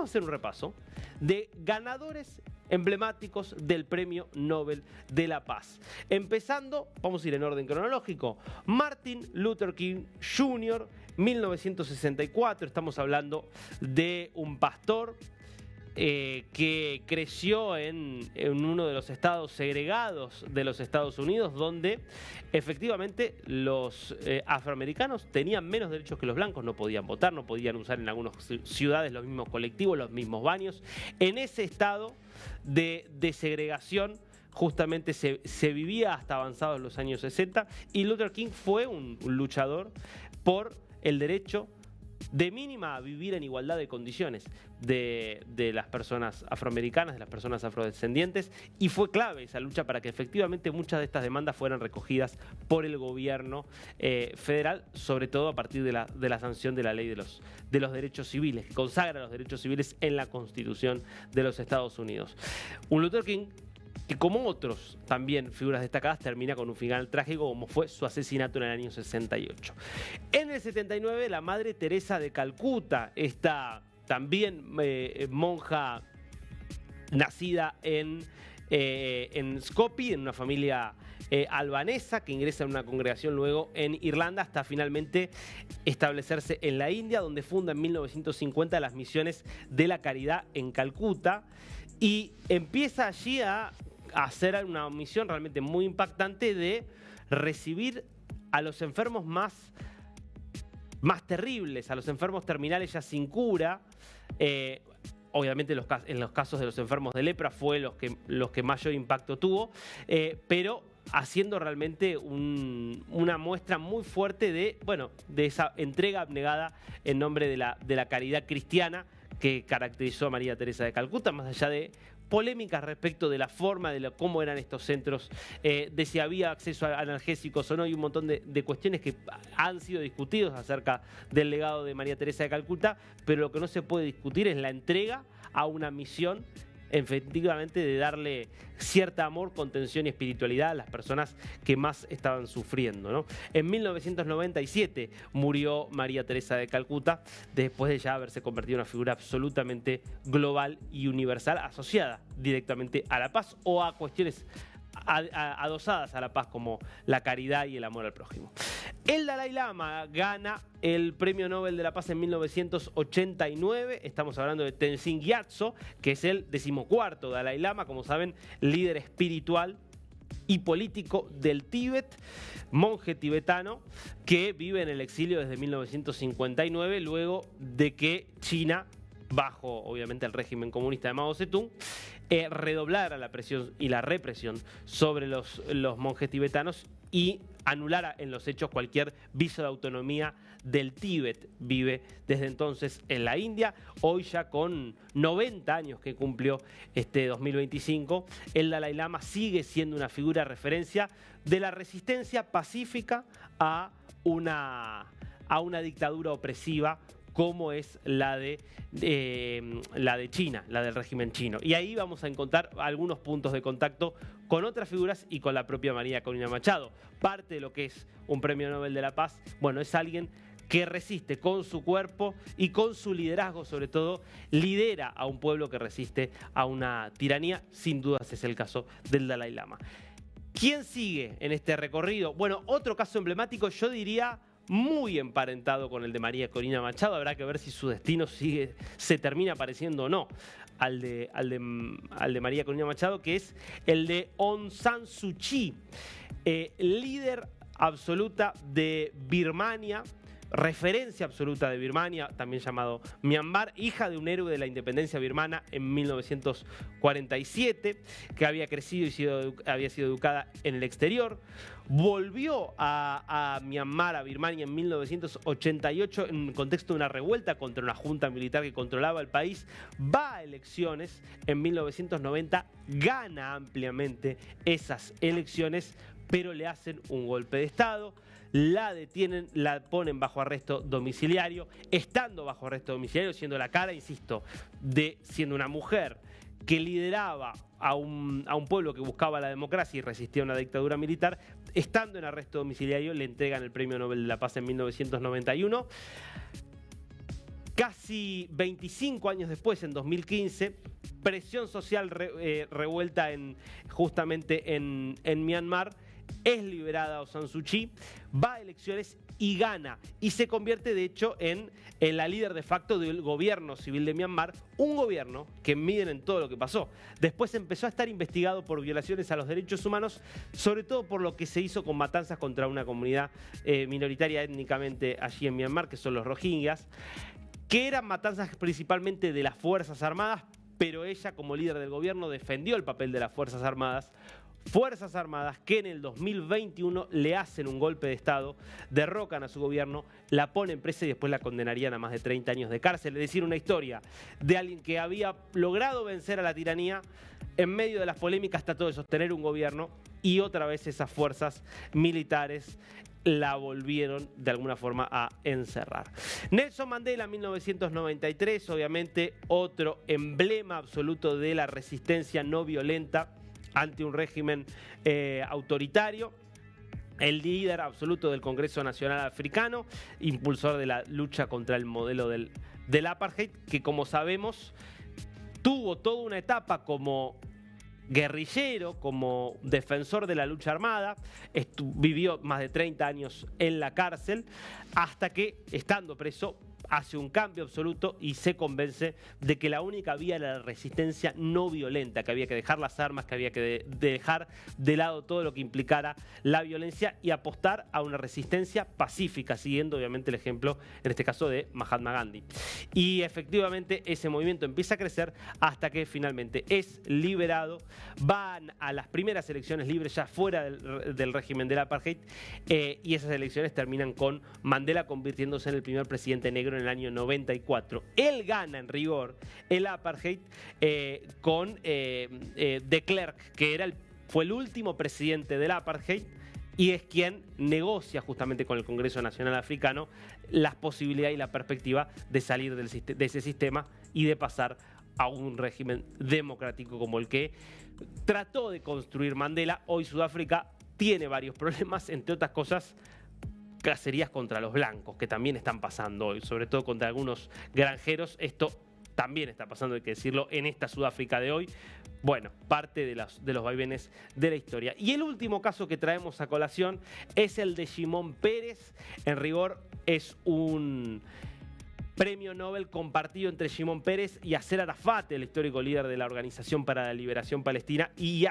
vamos a hacer un repaso de ganadores emblemáticos del Premio Nobel de la Paz. Empezando, vamos a ir en orden cronológico, Martin Luther King Jr., 1964, estamos hablando de un pastor que creció en uno de los estados segregados de los Estados Unidos, donde efectivamente los afroamericanos tenían menos derechos que los blancos, no podían votar, no podían usar en algunas ciudades los mismos colectivos, los mismos baños. En ese estado de segregación justamente se vivía hasta avanzados los años 60, y Luther King fue un luchador por el derecho de mínima a vivir en igualdad de condiciones de las personas afroamericanas, de las personas afrodescendientes, y fue clave esa lucha para que efectivamente muchas de estas demandas fueran recogidas por el gobierno federal, sobre todo a partir de la sanción de la ley de los derechos civiles, que consagra los derechos civiles en la Constitución de los Estados Unidos. Un Luther King que, como otros también figuras destacadas, termina con un final trágico, como fue su asesinato en el año 68. En el 79, la Madre Teresa de Calcuta, esta también monja nacida en Skopje, en una familia albanesa, que ingresa en una congregación luego en Irlanda, hasta finalmente establecerse en la India, donde funda en 1950 las misiones de la caridad en Calcuta, y empieza allí a hacer una misión realmente muy impactante de recibir a los enfermos más terribles, a los enfermos terminales ya sin cura. Obviamente en los casos de los enfermos de lepra fue los que mayor impacto tuvo, pero haciendo realmente una muestra muy fuerte de esa entrega abnegada en nombre de la caridad cristiana que caracterizó a María Teresa de Calcuta, más allá de polémicas respecto de la forma, de cómo eran estos centros, de si había acceso a analgésicos o no, y un montón de cuestiones que han sido discutidos acerca del legado de María Teresa de Calcuta, pero lo que no se puede discutir es la entrega a una misión efectivamente de darle cierta amor, contención y espiritualidad a las personas que más estaban sufriendo, ¿no? En 1997 murió María Teresa de Calcuta, después de ya haberse convertido en una figura absolutamente global y universal, asociada directamente a la paz o a cuestiones adosadas a la paz, como la caridad y el amor al prójimo. El Dalai Lama gana el Premio Nobel de la Paz en 1989. Estamos hablando de Tenzin Gyatso, que es el 14º Dalai Lama, como saben, líder espiritual y político del Tíbet, monje tibetano que vive en el exilio desde 1959, luego de que China, bajo obviamente el régimen comunista de Mao Zedong, redoblara la presión y la represión sobre los monjes tibetanos y anulara en los hechos cualquier viso de autonomía del Tíbet. Vive desde entonces en la India, hoy ya con 90 años que cumplió este 2025, el Dalai Lama sigue siendo una figura de referencia de la resistencia pacífica a una dictadura opresiva como es la de China, la del régimen chino. Y ahí vamos a encontrar algunos puntos de contacto con otras figuras y con la propia María Corina Machado. Parte de lo que es un Premio Nobel de la Paz, es alguien que resiste con su cuerpo y con su liderazgo, sobre todo, lidera a un pueblo que resiste a una tiranía. Sin dudas es el caso del Dalai Lama. ¿Quién sigue en este recorrido? Otro caso emblemático, yo diría, muy emparentado con el de María Corina Machado. Habrá que ver si su destino se termina pareciendo o no al de María Corina Machado, que es el de Aung San Suu Kyi, líder absoluta de Birmania, referencia absoluta de Birmania, también llamado Myanmar, hija de un héroe de la independencia birmana en 1947, que había crecido y había sido educada en el exterior. Volvió a Myanmar, a Birmania, en 1988 en el contexto de una revuelta contra una junta militar que controlaba el país. Va a elecciones en 1990, gana ampliamente esas elecciones, pero le hacen un golpe de Estado, la detienen, la ponen bajo arresto domiciliario. Estando bajo arresto domiciliario, siendo la cara, insisto, siendo una mujer que lideraba a un pueblo que buscaba la democracia y resistía a una dictadura militar, estando en arresto domiciliario, le entregan el Premio Nobel de la Paz en 1991. Casi 25 años después, en 2015, presión social revuelta justamente en Myanmar, es liberada Aung San Suu Kyi, va a elecciones y gana, y se convierte de hecho en la líder de facto del gobierno civil de Myanmar, un gobierno que miden en todo lo que pasó. Después empezó a estar investigado por violaciones a los derechos humanos, sobre todo por lo que se hizo con matanzas contra una comunidad minoritaria étnicamente allí en Myanmar, que son los rohingyas, que eran matanzas principalmente de las Fuerzas Armadas, pero ella como líder del gobierno defendió el papel de las Fuerzas Armadas que en el 2021 le hacen un golpe de Estado, derrocan a su gobierno, la ponen presa y después la condenarían a más de 30 años de cárcel. Es decir, una historia de alguien que había logrado vencer a la tiranía, en medio de las polémicas trató de sostener un gobierno y otra vez esas fuerzas militares la volvieron de alguna forma a encerrar. Nelson Mandela, 1993, obviamente otro emblema absoluto de la resistencia no violenta ante un régimen autoritario, el líder absoluto del Congreso Nacional Africano, impulsor de la lucha contra el modelo del apartheid, que como sabemos tuvo toda una etapa como guerrillero, como defensor de la lucha armada, vivió más de 30 años en la cárcel, hasta que, estando preso, hace un cambio absoluto y se convence de que la única vía era la resistencia no violenta, que había que dejar las armas, que había que dejar de lado todo lo que implicara la violencia y apostar a una resistencia pacífica, siguiendo obviamente el ejemplo, en este caso, de Mahatma Gandhi. Y efectivamente ese movimiento empieza a crecer hasta que finalmente es liberado, van a las primeras elecciones libres ya fuera del régimen del apartheid, y esas elecciones terminan con Mandela convirtiéndose en el primer presidente negro en el año 94. Él gana en rigor el apartheid con de Klerk, que fue el último presidente del apartheid y es quien negocia justamente con el Congreso Nacional Africano las posibilidades y la perspectiva de salir de ese sistema y de pasar a un régimen democrático como el que trató de construir Mandela. Hoy Sudáfrica tiene varios problemas, entre otras cosas, cacerías contra los blancos, que también están pasando hoy, sobre todo contra algunos granjeros. Esto también está pasando, hay que decirlo, en esta Sudáfrica de hoy. Bueno, parte de los vaivenes de la historia. Y el último caso que traemos a colación es el de Shimon Peres. En rigor es un premio Nobel compartido entre Shimon Peres y Yasser Arafat, el histórico líder de la Organización para la Liberación Palestina, y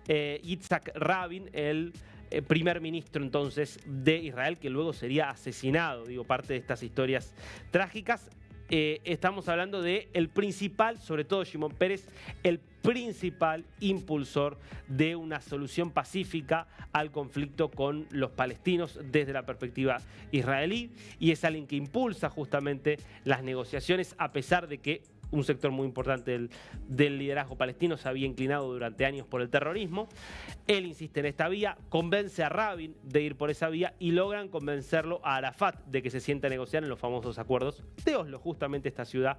Yitzhak Rabin, el primer ministro entonces de Israel, que luego sería asesinado. Digo, parte de estas historias trágicas. Estamos hablando de el principal, sobre todo Shimon Peres, el principal impulsor de una solución pacífica al conflicto con los palestinos desde la perspectiva israelí, y es alguien que impulsa justamente las negociaciones, a pesar de que un sector muy importante del liderazgo palestino se había inclinado durante años por el terrorismo. Él insiste en esta vía, convence a Rabin de ir por esa vía y logran convencerlo a Arafat de que se siente a negociar en los famosos acuerdos de Oslo, justamente esta ciudad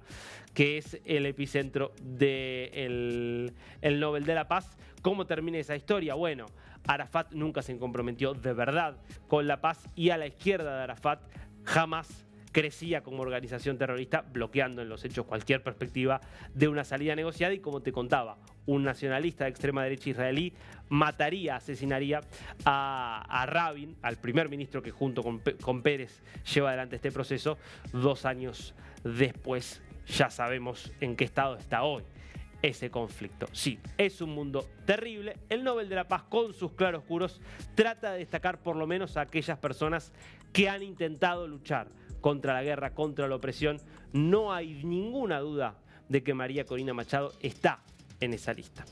que es el epicentro del Nobel de la Paz. ¿Cómo termina esa historia? Bueno, Arafat nunca se comprometió de verdad con la paz y a la izquierda de Arafat jamás crecía como organización terrorista, bloqueando en los hechos cualquier perspectiva de una salida negociada. Y como te contaba, un nacionalista de extrema derecha israelí mataría, asesinaría a Rabin, al primer ministro que junto con Pérez lleva adelante este proceso. 2 años después ya sabemos en qué estado está hoy ese conflicto. Sí, es un mundo terrible. El Nobel de la Paz, con sus claroscuros, trata de destacar por lo menos a aquellas personas que han intentado luchar contra la guerra, contra la opresión. No hay ninguna duda de que María Corina Machado está en esa lista.